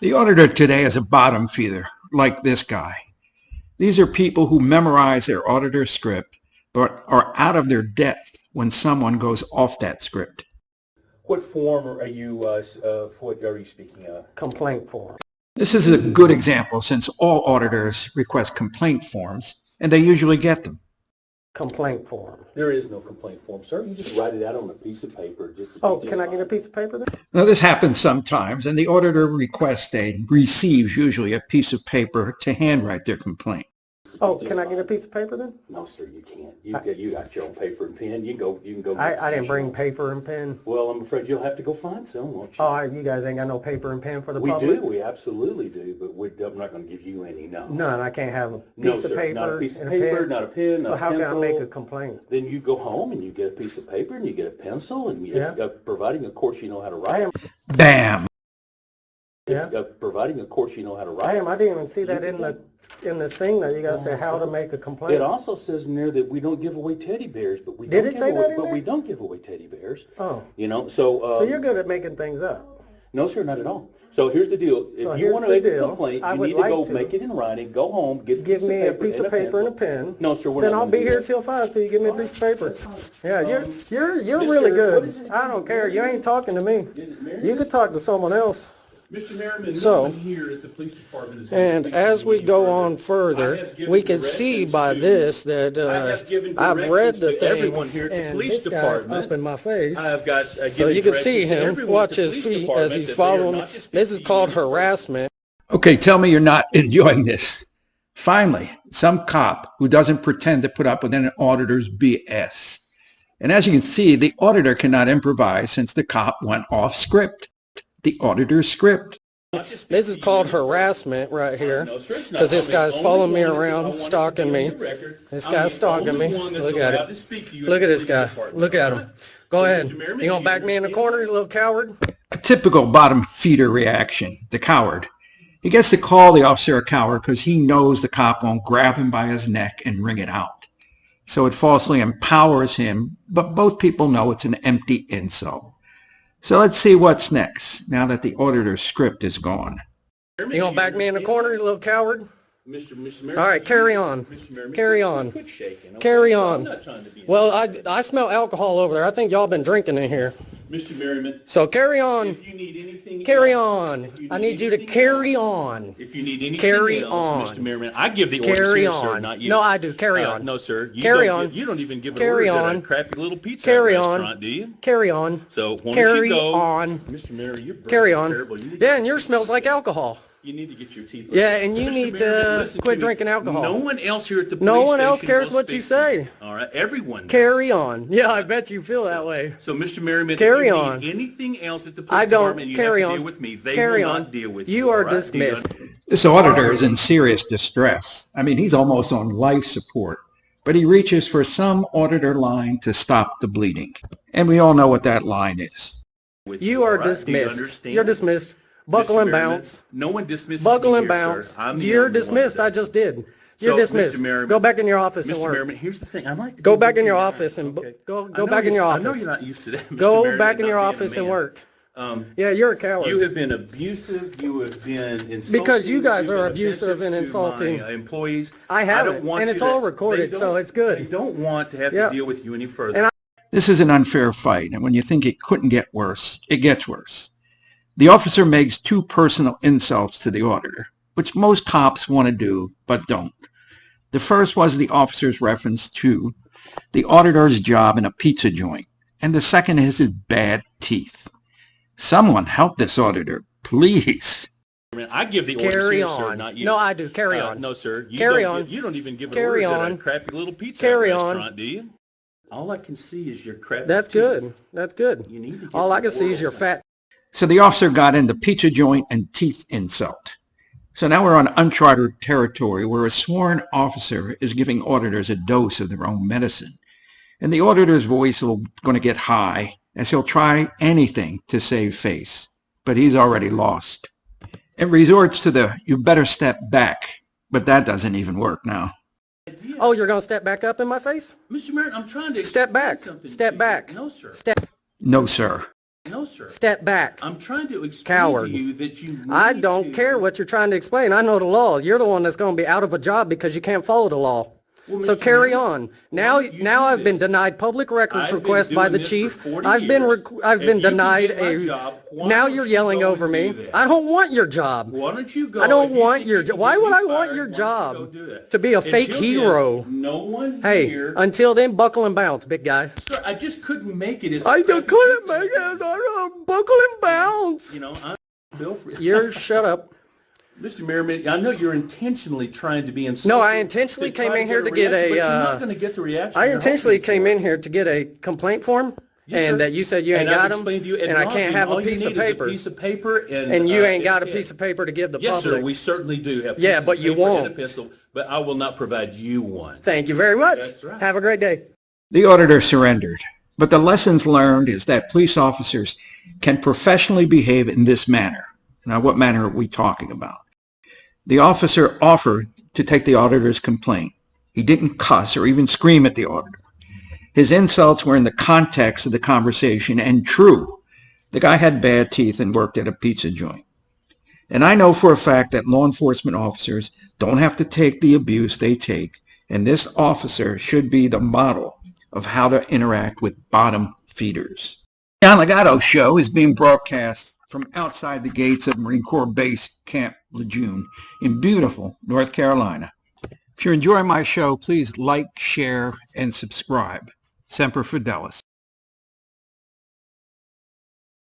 The auditor today is a bottom feeder, like this guy. These are people who memorize their auditor script, but are out of their depth when someone goes off that script. What form are you, what are you speaking of? Complaint form. This is a good example since all auditors request complaint forms, and they usually get them. Complaint form. There is no complaint form, sir. You just write it out on a piece of paper. Can I get a piece of paper then? Now, this happens sometimes, and the auditor requests receives usually a piece of paper to handwrite their complaint. Can I get a piece of paper then? No, sir, you can't. You got your own paper and pen. You can go. I didn't bring paper and pen. Well, I'm afraid you'll have to go find some, won't you? Oh, you guys ain't got no paper and pen for the we public? do. We absolutely do, but I'm not going to give you any. No. None. I can't have a No, piece of sir, paper not a piece of and paper, a pen. not a pen, So not a how can I pencil. make a complaint? Then you go home and you get a piece of paper and you get a pencil and providing, of course, you know how to write. Bam! Providing, of course, you know how to write. I didn't even see that in this thing that you guys say how to make a complaint. It also says in there that we don't give away teddy bears, but we Did don't it say that in there? we don't give away teddy bears. Oh. You know, so So you're good at making things up. No, sir, not at all. So here's the deal. If you want to make a complaint, you need to go make it in writing, go home, get Give me a piece of paper and a pen. No, sir, we're Then not I'll gonna be do here that. till 5 till you give me a piece of paper. Yeah, you're really good. I don't care. You ain't talking to me. You could talk to someone else. Mr. Merriman, So, no one here at the police department is going to And speak to as you we any go further. on I further, have given we can see directions by to- this I that have given I've read directions the to thing, everyone here at the and police this guy's department. up in my face. I've got So you can see directions to him, everyone watch at the his police feet as department he's that they are following. not to speak This is to called you. harassment. Okay, tell me you're not enjoying this. Finally, some cop who doesn't pretend to put up with an auditor's BS. And as you can see, the auditor cannot improvise since the cop went off script, the auditor's script. This is called harassment right here, because this guy's following me around, stalking me. This guy's stalking me. Look at it. Look at this guy. Look at him. Go ahead. You gonna back me in the corner, you little coward? A typical bottom feeder reaction, the coward. He gets to call the officer a coward because he knows the cop won't grab him by his neck and wring it out. So it falsely empowers him, but both people know it's an empty insult. So let's see what's next, now that the auditor's script is gone. You gonna back me in the corner, you little coward? Mr. All right, carry on. Merriman, Carry on. quit shaking, okay? Carry I'm on. not trying to be Well, I smell alcohol over there. I think y'all been drinking in here. Mr. Merriman, So carry on. if you need anything Carry else, on. if I need you to anything carry else, on. If you need anything Carry else, on. Mr. Merriman, I give the orders Carry here, sir, on. not you. No, I do. Carry on. No, sir. You Carry don't on. Give, you don't even give Carry orders on. at a crappy little pizza Carry restaurant, on. do you? Carry on. So why don't Carry you go? on. Mr. Merriman, your breath Carry is on. terrible. You need Yeah, to- and yours smells like alcohol. You need to get your teeth. Yeah, and you Mr. need Merriman, to listen quit me. drinking alcohol. No one else here at the police No one else station cares will what you speak to you. say. All right, everyone. does. Carry on. Yeah, I bet you feel that way. So, Mr. Merriman, Carry if you on. need anything else at the police I don't. department, you Carry have to on. deal with me. They Carry will on. not deal with You you. are all right? Do you dismissed. This auditor is in serious distress. I mean, he's almost on life support, but he reaches for some auditor line to stop the bleeding. And we all know what that line is. With You are all right? Do you dismissed. understand? You're dismissed. Buckle Mr. and Merriman, bounce. No one dismisses Buckle me and here, bounce. sir. I'm the You're only one dismissed. that I does just it. did. You're So, dismissed. Mr. Merriman, Go back in your office and Mr. work. Merriman, here's the thing. I like to Go do back in your things office right, and okay? go I know back in your I know office. you're not used to that, Mr. Go Merriman, back in not your being a office and man. work. Yeah, you're a coward. You have been abusive. You have been insulting. Because you guys you've are been abusive and offensive to my, insulting. employees. I haven't, don't want and you it's to- all they recorded, so don't- it's good. They don't want to have Yep. to deal with you any further. And This is an unfair fight, and when you think it couldn't get worse, it gets worse. The officer makes two personal insults to the auditor, which most cops want to do, but don't. The first was the officer's reference to the auditor's job in a pizza joint, and the second is his bad teeth. Someone help this auditor, please. I give the orders Carry here, on. sir, not you. No, I do. Carry on. No, sir. You Carry don't on. Give, you don't even give Carry orders on. at a crappy little pizza Carry on. restaurant, do you? All I can see is your crappy That's teeth. good. That's good. You need to get All I some can see is your oral fat. So the officer got in the pizza joint and teeth insult. So now we're on uncharted territory where a sworn officer is giving auditors a dose of their own medicine. And the auditor's voice is going to get high as he'll try anything to save face. But he's already lost. It resorts to the "you better step back," but that doesn't even work now. Oh, you're going to step back up in my face? Mr. Merritt, I'm trying to Step back. explain something Step to you. back. No, sir. Step. No, sir. No, sir. Step back. I'm trying to explain Coward. to you that you need I don't care what you're trying to explain. I know the law. You're the one that's going to be out of a job because you can't follow the law. Well, so Mr. carry Mayor, on. Now I've been denied public records request by the chief. I've been denied a. Now you're yelling over me. I don't want your job. Why don't you go? I don't want your job. Why would I want your job? To be a fake hero. No one Hey, here. until then, buckle and bounce, big guy. Sir, I just couldn't make it. I just couldn't make it. Buckle and bounce. You know, feel free. You're shut up. Mr. Mayor, I know you're intentionally trying to be insulting. No, I intentionally came in here to get a. But you're not going to get the reaction. I intentionally came in here to get a complaint form, and that you said you ain't got them, and I can't have a piece of paper. A piece of paper, and you ain't got a piece of paper to give the public. Yes, sir. We certainly do have. Yeah, but you won't. And a pencil, but I will not provide you one. Thank you very much. That's right. Have a great day. The auditor surrendered, but the lessons learned is that police officers can professionally behave in this manner. Now, what manner are we talking about? The officer offered to take the auditor's complaint. He didn't cuss or even scream at the auditor. His insults were in the context of the conversation, and true, the guy had bad teeth and worked at a pizza joint. And I know for a fact that law enforcement officers don't have to take the abuse they take, and this officer should be the model of how to interact with bottom feeders. John Ligato Show is being broadcast from outside the gates of Marine Corps Base Camp Lejeune in beautiful North Carolina. If you're enjoying my show, please like, share, and subscribe. Semper Fidelis.